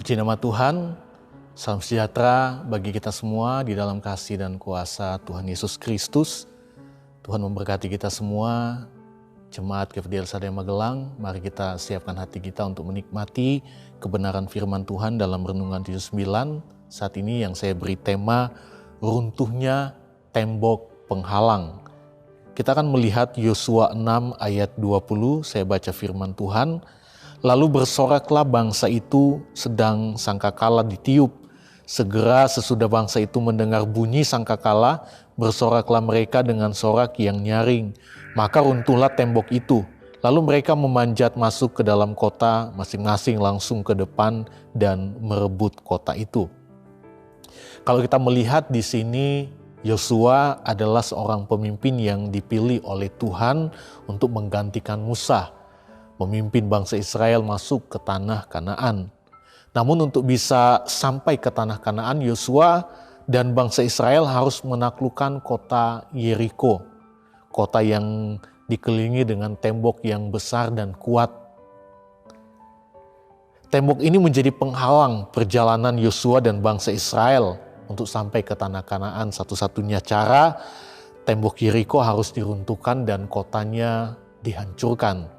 Puji nama Tuhan, salam sejahtera bagi kita semua di dalam kasih dan kuasa Tuhan Yesus Kristus. Tuhan memberkati kita semua, Jemaat GKPD LSAD Magelang. Mari kita siapkan hati kita untuk menikmati kebenaran firman Tuhan dalam Renungan 79. Saat ini yang saya beri tema, runtuhnya tembok penghalang. Kita akan melihat Yosua 6 ayat 20, saya baca firman Tuhan. Lalu bersoraklah bangsa itu sedang sangkakala ditiup. Segera sesudah bangsa itu mendengar bunyi sangkakala, bersoraklah mereka dengan sorak yang nyaring. Maka runtuhlah tembok itu. Lalu mereka memanjat masuk ke dalam kota, masing-masing langsung ke depan dan merebut kota itu. Kalau kita melihat di sini, Yosua adalah seorang pemimpin yang dipilih oleh Tuhan untuk menggantikan Musa, memimpin bangsa Israel masuk ke tanah Kanaan. Namun untuk bisa sampai ke tanah Kanaan, Yosua dan bangsa Israel harus menaklukkan kota Yeriko. Kota yang dikelilingi dengan tembok yang besar dan kuat. Tembok ini menjadi penghalang perjalanan Yosua dan bangsa Israel untuk sampai ke tanah Kanaan. Satu-satunya cara, tembok Yeriko harus diruntuhkan dan kotanya dihancurkan.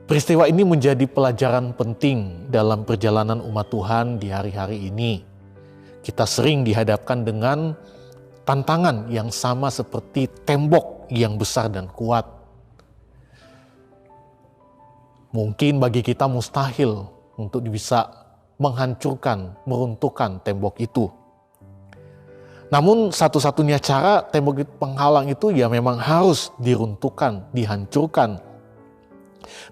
Peristiwa ini menjadi pelajaran penting dalam perjalanan umat Tuhan di hari-hari ini. Kita sering dihadapkan dengan tantangan yang sama seperti tembok yang besar dan kuat. Mungkin bagi kita mustahil untuk bisa menghancurkan, meruntuhkan tembok itu. Namun satu-satunya cara tembok penghalang itu ya memang harus diruntuhkan, dihancurkan.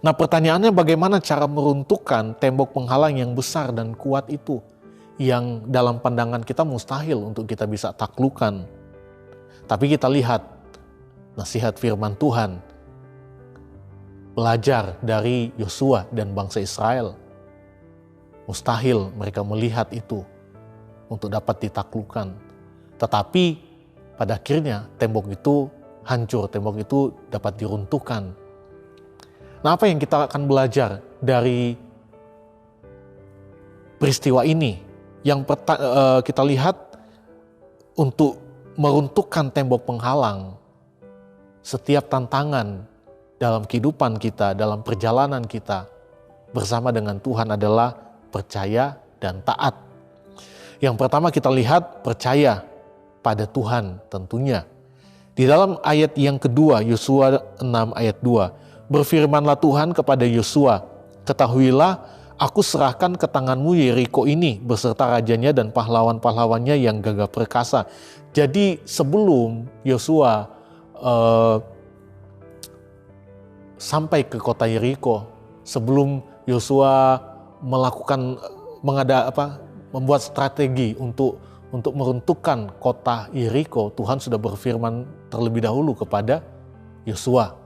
Nah pertanyaannya, bagaimana cara meruntuhkan tembok penghalang yang besar dan kuat itu, yang dalam pandangan kita mustahil untuk kita bisa taklukkan. Tapi kita lihat nasihat firman Tuhan, belajar dari Yosua dan bangsa Israel. Mustahil mereka melihat itu untuk dapat ditaklukkan. Tetapi pada akhirnya tembok itu hancur, tembok itu dapat diruntuhkan. Nah, apa yang kita akan belajar dari peristiwa ini? Yang kita lihat, untuk meruntuhkan tembok penghalang, setiap tantangan dalam kehidupan kita, dalam perjalanan kita bersama dengan Tuhan adalah percaya dan taat. Yang pertama kita lihat percaya pada Tuhan tentunya. Di dalam ayat yang kedua, Yosua 6 ayat 2, berfirmanlah Tuhan kepada Yosua, ketahuilah aku serahkan ke tanganmu Yeriko ini beserta rajanya dan pahlawan-pahlawannya yang gagah perkasa. Jadi sebelum Yosua sampai ke kota Yeriko, sebelum Yosua membuat strategi untuk meruntuhkan kota Yeriko, Tuhan sudah berfirman terlebih dahulu kepada Yosua.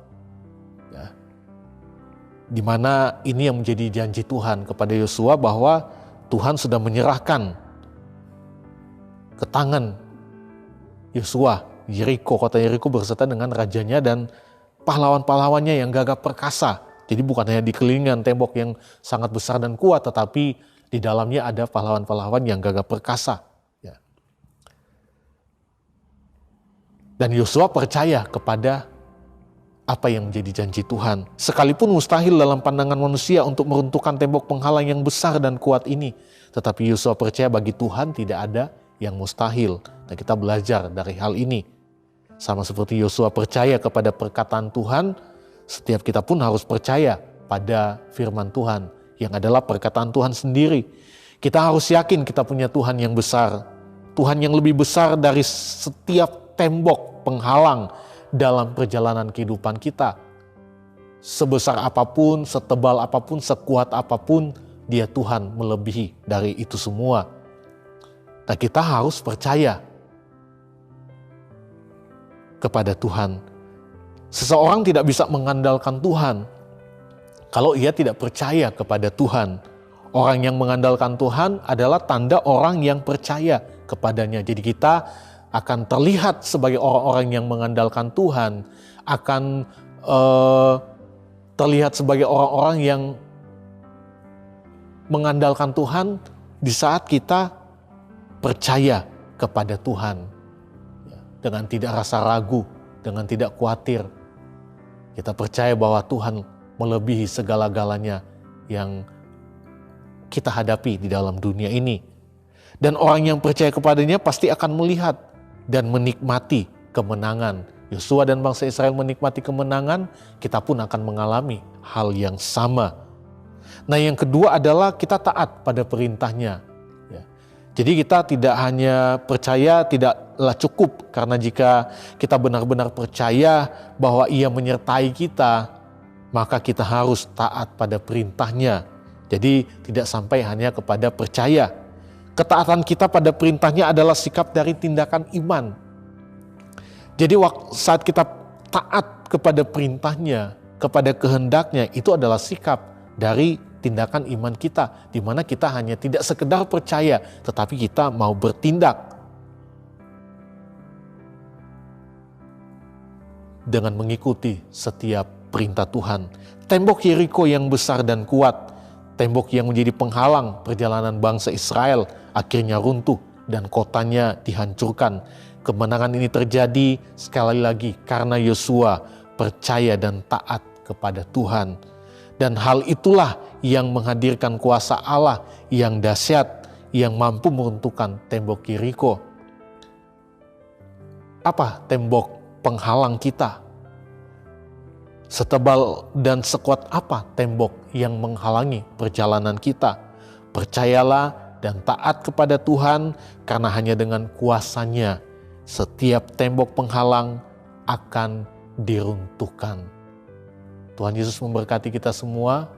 Di mana ini yang menjadi janji Tuhan kepada Yosua, bahwa Tuhan sudah menyerahkan ke tangan Yosua Yeriko, kota Yeriko beserta dengan rajanya dan pahlawan-pahlawannya yang gagah perkasa. Jadi bukan hanya dikelilingi tembok yang sangat besar dan kuat, tetapi di dalamnya ada pahlawan-pahlawan yang gagah perkasa. Dan Yosua percaya kepada apa yang menjadi janji Tuhan. Sekalipun mustahil dalam pandangan manusia untuk meruntuhkan tembok penghalang yang besar dan kuat ini, tetapi Yosua percaya bagi Tuhan tidak ada yang mustahil. Dan kita belajar dari hal ini. Sama seperti Yosua percaya kepada perkataan Tuhan, setiap kita pun harus percaya pada firman Tuhan, yang adalah perkataan Tuhan sendiri. Kita harus yakin kita punya Tuhan yang besar, Tuhan yang lebih besar dari setiap tembok penghalang dalam perjalanan kehidupan kita. Sebesar apapun, setebal apapun, sekuat apapun, Dia Tuhan melebihi dari itu semua. Nah, kita harus percaya kepada Tuhan. Seseorang tidak bisa mengandalkan Tuhan kalau ia tidak percaya kepada Tuhan. Orang yang mengandalkan Tuhan adalah tanda orang yang percaya kepadanya. Jadi kita akan terlihat sebagai orang-orang yang mengandalkan Tuhan, akan terlihat sebagai orang-orang yang mengandalkan Tuhan di saat kita percaya kepada Tuhan. Dengan tidak rasa ragu, dengan tidak khawatir. Kita percaya bahwa Tuhan melebihi segala-galanya yang kita hadapi di dalam dunia ini. Dan orang yang percaya kepadanya pasti akan melihat dan menikmati kemenangan. Yosua dan bangsa Israel menikmati kemenangan, kita pun akan mengalami hal yang sama. Nah, yang kedua adalah kita taat pada perintahnya. Ya. Jadi kita tidak hanya percaya tidaklah cukup, karena jika kita benar-benar percaya bahwa Ia menyertai kita, maka kita harus taat pada perintahnya. Jadi tidak sampai hanya kepada percaya. Ketaatan kita pada perintahnya adalah sikap dari tindakan iman. Jadi saat kita taat kepada perintahnya, kepada kehendaknya, itu adalah sikap dari tindakan iman kita, di mana kita hanya tidak sekedar percaya, tetapi kita mau bertindak dengan mengikuti setiap perintah Tuhan. Tembok Yeriko yang besar dan kuat, tembok yang menjadi penghalang perjalanan bangsa Israel, akhirnya runtuh dan kotanya dihancurkan. Kemenangan ini terjadi sekali lagi karena Yosua percaya dan taat kepada Tuhan. Dan hal itulah yang menghadirkan kuasa Allah yang dahsyat, yang mampu meruntuhkan tembok Yeriko. Apa tembok penghalang kita? Setebal dan sekuat apa tembok yang menghalangi perjalanan kita? Percayalah dan taat kepada Tuhan, karena hanya dengan kuasa-Nya setiap tembok penghalang akan diruntuhkan. Tuhan Yesus memberkati kita semua.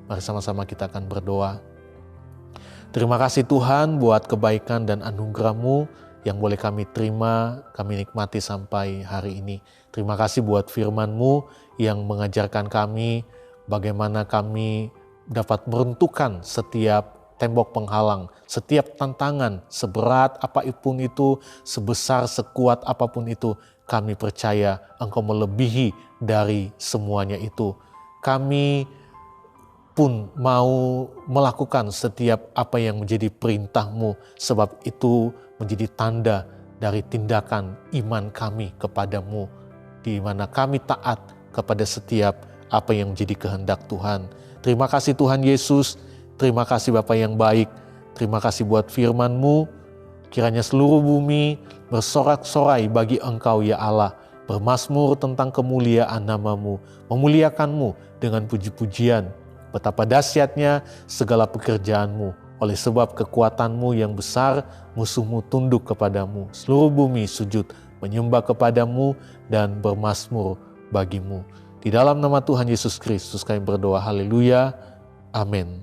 Mari sama-sama kita akan berdoa. Terima kasih Tuhan buat kebaikan dan anugerah-Mu yang boleh kami terima, kami nikmati sampai hari ini. Terima kasih buat firman-Mu yang mengajarkan kami bagaimana kami dapat meruntuhkan setiap tembok penghalang, setiap tantangan, seberat apapun itu, sebesar sekuat apapun itu, kami percaya Engkau melebihi dari semuanya itu. Kami pun mau melakukan setiap apa yang menjadi perintah-Mu, sebab itu menjadi tanda dari tindakan iman kami kepadamu, di mana kami taat kepada setiap apa yang menjadi kehendak Tuhan. Terima kasih Tuhan Yesus. Terima kasih Bapa yang baik, terima kasih buat firman-Mu. Kiranya seluruh bumi bersorak-sorai bagi Engkau ya Allah, bermazmur tentang kemuliaan nama-Mu, memuliakan-Mu dengan puji-pujian. Betapa dahsyatnya segala pekerjaan-Mu, oleh sebab kekuatan-Mu yang besar, musuh-Mu tunduk kepadamu. Seluruh bumi sujud menyembah kepadamu dan bermazmur bagi-Mu. Di dalam nama Tuhan Yesus Kristus kami berdoa, haleluya, amin.